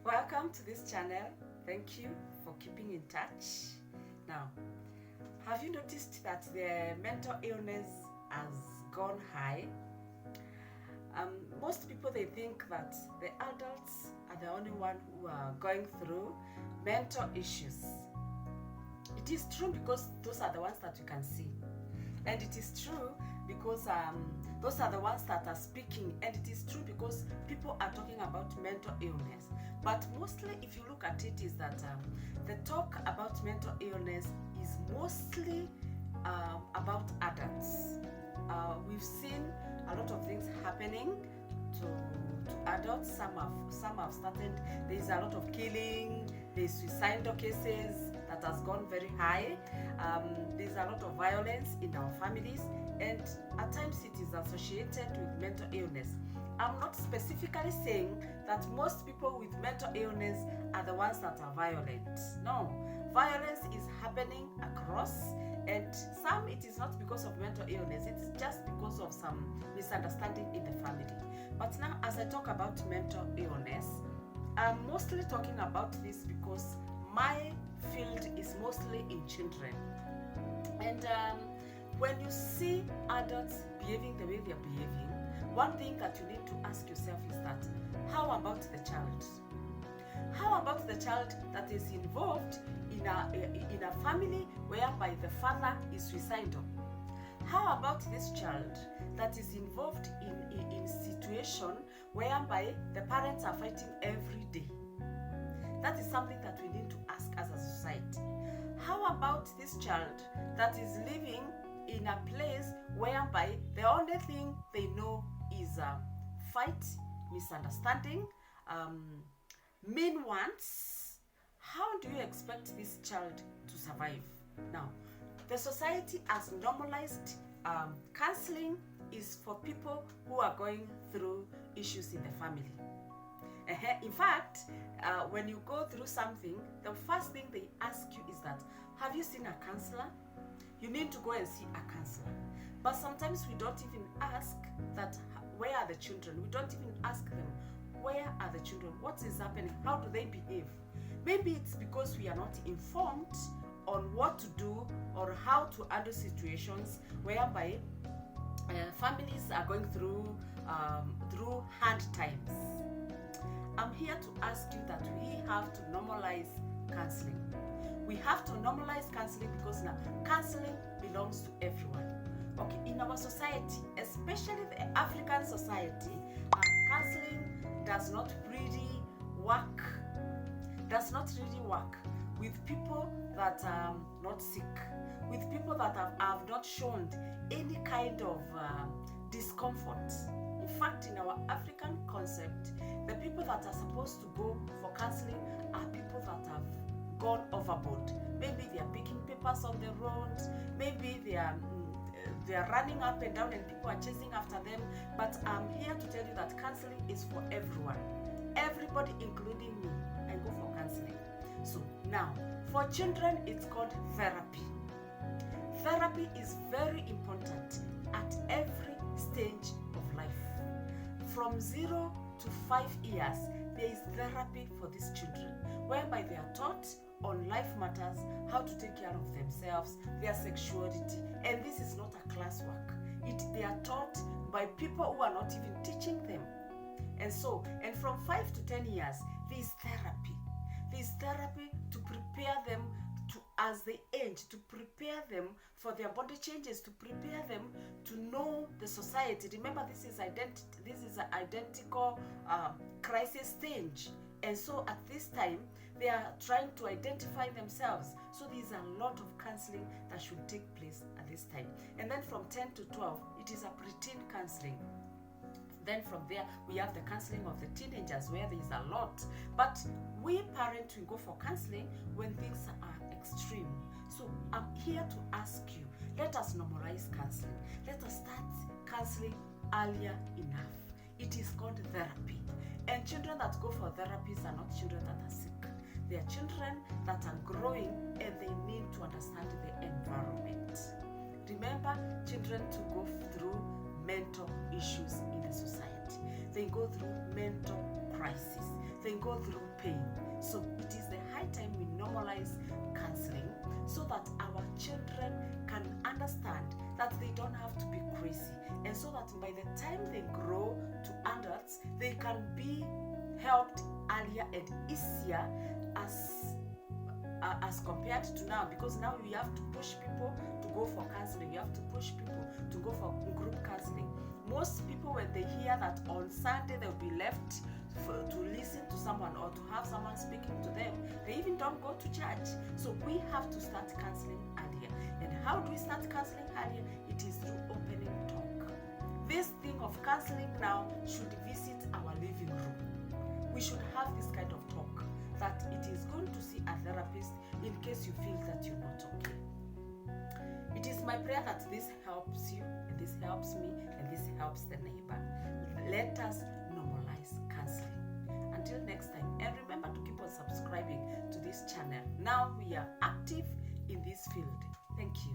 Welcome to this channel. Thank you for keeping in touch. Now, have you noticed that the mental illness has gone high? Most people, they think that the adults are the only one who are going through mental issues. It is true because those are the ones that you can see, and it is true because those are the ones that are speaking, and it is true because people are talking about mental illness. But mostly, if you look at it, is that the talk about mental illness is mostly about adults. We've seen a lot of things happening to adults. Some have started. There's a lot of killing. There's suicidal cases that has gone very high. There's a lot of violence in our families, and at times it is associated with mental illness. I'm not specifically saying that most people with mental illness are the ones that are violent. No, violence is happening across, and some it is not because of mental illness, it's just because of some misunderstanding in the family. But now, as I talk about mental illness, I'm mostly talking about this because my field is mostly in children. And when you see adults behaving the way they are behaving, one thing that you need to ask yourself is that, how about the child? How about the child that is involved in a family whereby the father is suicidal? How about this child that is involved in situation whereby the parents are fighting every day? That is something that we need to ask as a society. How about this child that is living in a place whereby the only thing they know is fight, misunderstanding, mean wants? How do you expect this child to survive? Now, the society has normalized counseling is for people who are going through issues in the family. In fact, when you go through something, the first thing they ask you is that, have you seen a counselor? You need to go and see a counselor. But sometimes we don't even ask that, where are the children? We don't even ask them, where are the children? What is happening? How do they behave? Maybe it's because we are not informed on what to do or how to handle situations whereby families are going through hard times. I'm here to ask you that we have to normalize counseling. We have to normalize counseling because now counseling belongs to everyone. Okay, in our society, especially the African society, counseling does not really work. With people that are not sick, with people that have not shown any kind of discomfort. In fact, in our African concept, the people that are supposed to go for counseling are people that have gone overboard. Maybe they are picking papers on the road, maybe they are running up and down and people are chasing after them. But I'm here to tell you that counseling is for everyone. Everybody, including me, I go for counseling. So now, for children, it's called therapy. Therapy is very important at every stage of life. From 0 to 5 years, there is therapy for these children, whereby they are taught on life matters, how to take care of themselves, their sexuality, and this is not a classwork. They are taught by people who are not even teaching them. And from 5 to 10 years, there is therapy. There is therapy to prepare them as they age, to prepare them for their body changes, to prepare them to know the society. Remember, this is an identical crisis stage. And so at this time, they are trying to identify themselves. So there's a lot of counseling that should take place at this time. And then from 10 to 12, it is a preteen counseling. Then from there, we have the counseling of the teenagers where there is a lot. But we parents, we go for counseling when things are extreme. So I'm here to ask you, let us normalize counseling. Let us start counseling earlier enough. It is called therapy. And children that go for therapies are not children that are sick. They are children that are growing and they need to understand the environment. Remember, children to go through mental issues in the society. They go through mental crisis, they go through pain. So it is the high time we normalize counseling so that our children can understand that they don't have to be crazy, and so that by the time they grow to adults, they can be helped earlier and easier as compared to now, because now you have to push people to go for counseling, you have to push people to go for group counseling. Most people, when they hear that on Sunday they'll be left to listen to someone or to have someone speaking to them, they even don't go to church. So we have to start counseling earlier. And how do we start counseling earlier? It is through opening talk. This thing of counseling now should visit our living room. We should have this kind of talk, that it is good to see a therapist in case you feel that you're not okay. It is my prayer that this helps you, and this helps me, and this helps the neighbor. Let us normalize counseling. Until next time, and remember to keep on subscribing to this channel. Now we are active in this field. Thank you.